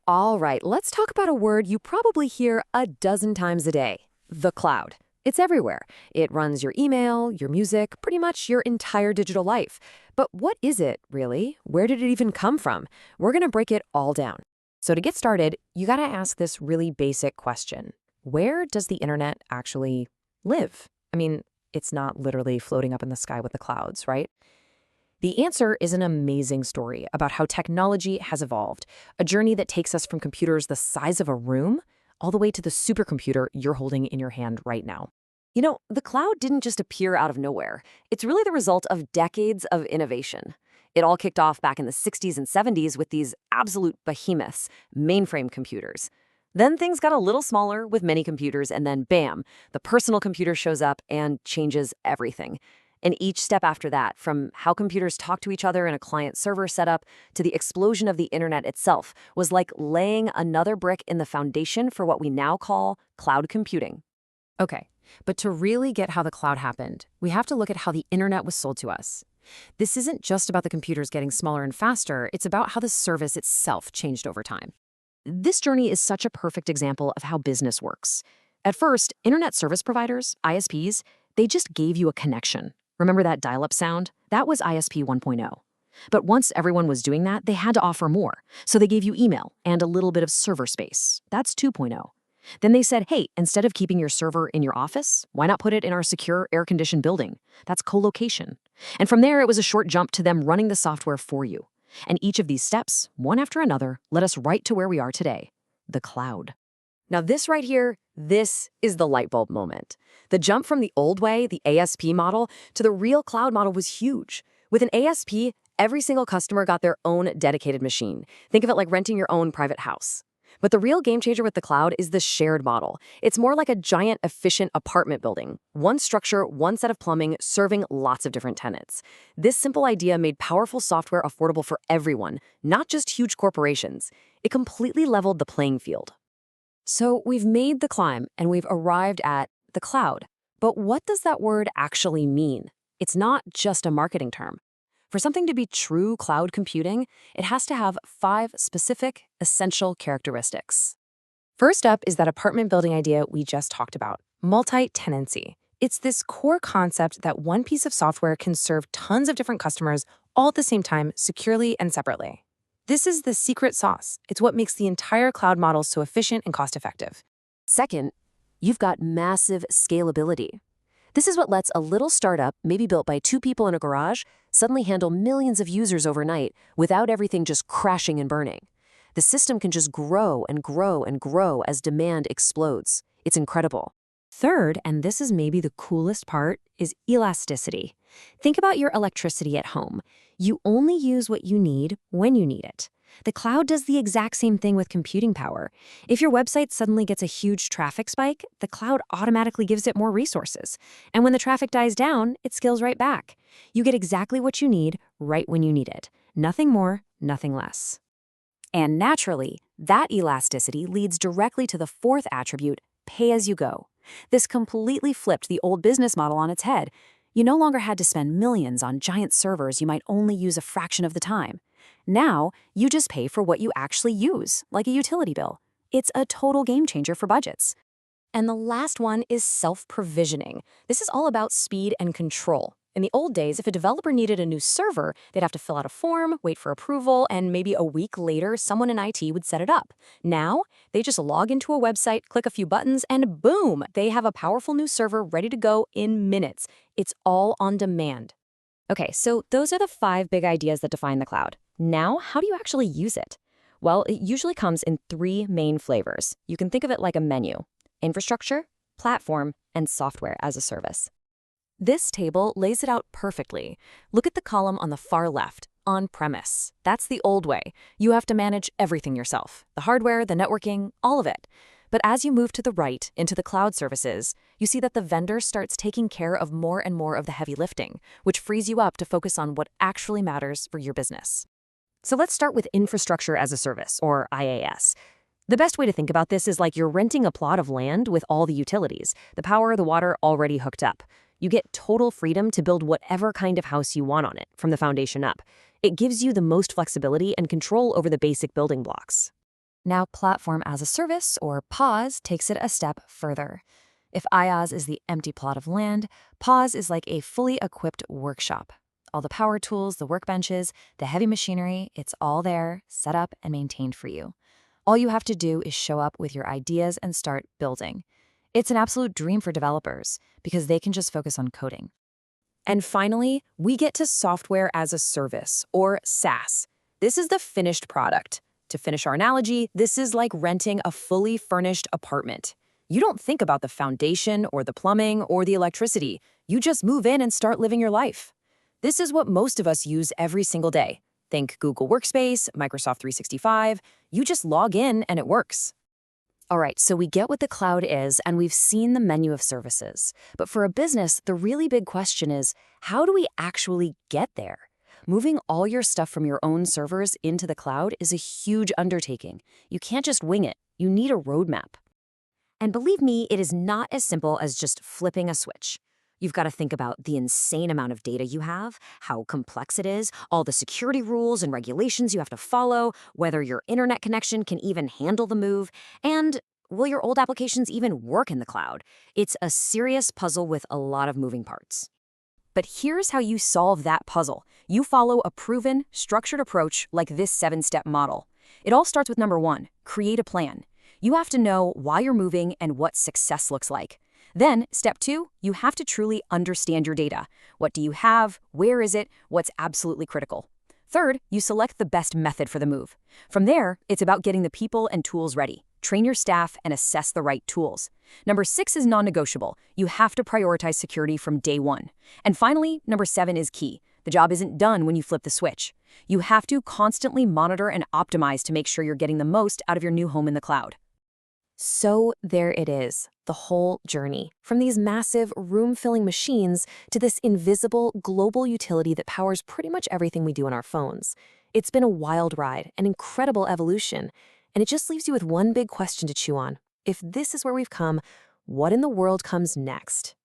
All right, let's talk about a word you probably hear a dozen times a day, the cloud. It's everywhere. It runs your email, your music, pretty much your entire digital life. But what is it, really? Where did it even come from? We're going to break it all down. So to get started, you got to ask this really basic question. Where does the internet actually live? I mean, it's not literally floating up in the sky with the clouds, right? The answer is an amazing story about how technology has evolved, a journey that takes us from computers the size of a room all the way to the supercomputer you're holding in your hand right now. The cloud didn't just appear out of nowhere. It's really the result of decades of innovation. It all kicked off back in the 60s and 70s with these absolute behemoths, mainframe computers. Then things got a little smaller with many computers, and then bam, the personal computer shows up and changes everything. And each step after that, from how computers talk to each other in a client-server setup to the explosion of the internet itself, was like laying another brick in the foundation for what we now call cloud computing. Okay, but to really get how the cloud happened, we have to look at how the internet was sold to us. This isn't just about the computers getting smaller and faster, it's about how the service itself changed over time. This journey is such a perfect example of how business works. At first, internet service providers, ISPs, they just gave you a connection. Remember that dial-up sound? That was ISP 1.0. But once everyone was doing that, they had to offer more. So they gave you email and a little bit of server space. That's 2.0. Then they said, hey, instead of keeping your server in your office, why not put it in our secure air-conditioned building? That's co-location. And from there, it was a short jump to them running the software for you. And each of these steps, one after another, led us right to where we are today, the cloud. Now this right here, this is the light bulb moment. The jump from the old way, the ASP model, to the real cloud model was huge. With an ASP, every single customer got their own dedicated machine. Think of it like renting your own private house. But the real game changer with the cloud is the shared model. It's more like a giant, efficient apartment building. One structure, one set of plumbing, serving lots of different tenants. This simple idea made powerful software affordable for everyone, not just huge corporations. It completely leveled the playing field. So we've made the climb and we've arrived at the cloud. But what does that word actually mean? It's not just a marketing term. For something to be true cloud computing, it has to have 5 specific, essential characteristics. First up is that apartment building idea we just talked about, multi-tenancy. It's this core concept that one piece of software can serve tons of different customers all at the same time, securely and separately. This is the secret sauce. It's what makes the entire cloud model so efficient and cost-effective. Second, you've got massive scalability. This is what lets a little startup, maybe built by 2 people in a garage, suddenly handle millions of users overnight without everything just crashing and burning. The system can just grow and grow and grow as demand explodes. It's incredible. Third, and this is maybe the coolest part, is elasticity. Think about your electricity at home. You only use what you need when you need it. The cloud does the exact same thing with computing power. If your website suddenly gets a huge traffic spike, the cloud automatically gives it more resources. And when the traffic dies down, it scales right back. You get exactly what you need right when you need it. Nothing more, nothing less. And naturally, that elasticity leads directly to the 4th attribute, pay as you go. This completely flipped the old business model on its head. You no longer had to spend millions on giant servers you might only use a fraction of the time. Now, you just pay for what you actually use, like a utility bill. It's a total game changer for budgets. And the last one is self-provisioning. This is all about speed and control. In the old days, if a developer needed a new server, they'd have to fill out a form, wait for approval, and maybe a week later, someone in IT would set it up. Now, they just log into a website, click a few buttons, and boom, they have a powerful new server ready to go in minutes. It's all on demand. Okay, so those are the 5 big ideas that define the cloud. Now, how do you actually use it? Well, it usually comes in 3 main flavors. You can think of it like a menu: infrastructure, platform, and software as a service. This table lays it out perfectly. Look at the column on the far left, on-premise. That's the old way. You have to manage everything yourself, the hardware, the networking, all of it. But as you move to the right, into the cloud services, you see that the vendor starts taking care of more and more of the heavy lifting, which frees you up to focus on what actually matters for your business. So let's start with infrastructure as a service, or IaaS. The best way to think about this is like you're renting a plot of land with all the utilities, the power, the water already hooked up. You get total freedom to build whatever kind of house you want on it, from the foundation up. It gives you the most flexibility and control over the basic building blocks. Now, Platform as a Service, or PaaS, takes it a step further. If IaaS is the empty plot of land, PaaS is like a fully equipped workshop. All the power tools, the workbenches, the heavy machinery, it's all there, set up and maintained for you. All you have to do is show up with your ideas and start building. It's an absolute dream for developers because they can just focus on coding. And finally, we get to Software as a Service, or SaaS. This is the finished product. To finish our analogy, this is like renting a fully furnished apartment. You don't think about the foundation or the plumbing or the electricity. You just move in and start living your life. This is what most of us use every single day. Think Google Workspace, Microsoft 365. You just log in and it works. All right, so we get what the cloud is, and we've seen the menu of services. But for a business, the really big question is, how do we actually get there? Moving all your stuff from your own servers into the cloud is a huge undertaking. You can't just wing it. You need a roadmap. And believe me, it is not as simple as just flipping a switch. You've got to think about the insane amount of data you have, how complex it is, all the security rules and regulations you have to follow, whether your internet connection can even handle the move, and will your old applications even work in the cloud? It's a serious puzzle with a lot of moving parts. But here's how you solve that puzzle. You follow a proven, structured approach like this 7-step model. It all starts with number 1, create a plan. You have to know why you're moving and what success looks like. Then, step 2, you have to truly understand your data. What do you have? Where is it? What's absolutely critical? Third, you select the best method for the move. From there, it's about getting the people and tools ready. Train your staff and assess the right tools. Number 6 is non-negotiable. You have to prioritize security from day 1. And finally, number 7 is key. The job isn't done when you flip the switch. You have to constantly monitor and optimize to make sure you're getting the most out of your new home in the cloud. So there it is, the whole journey, from these massive room-filling machines to this invisible global utility that powers pretty much everything we do on our phones. It's been a wild ride, an incredible evolution, and it just leaves you with one big question to chew on. If this is where we've come, what in the world comes next?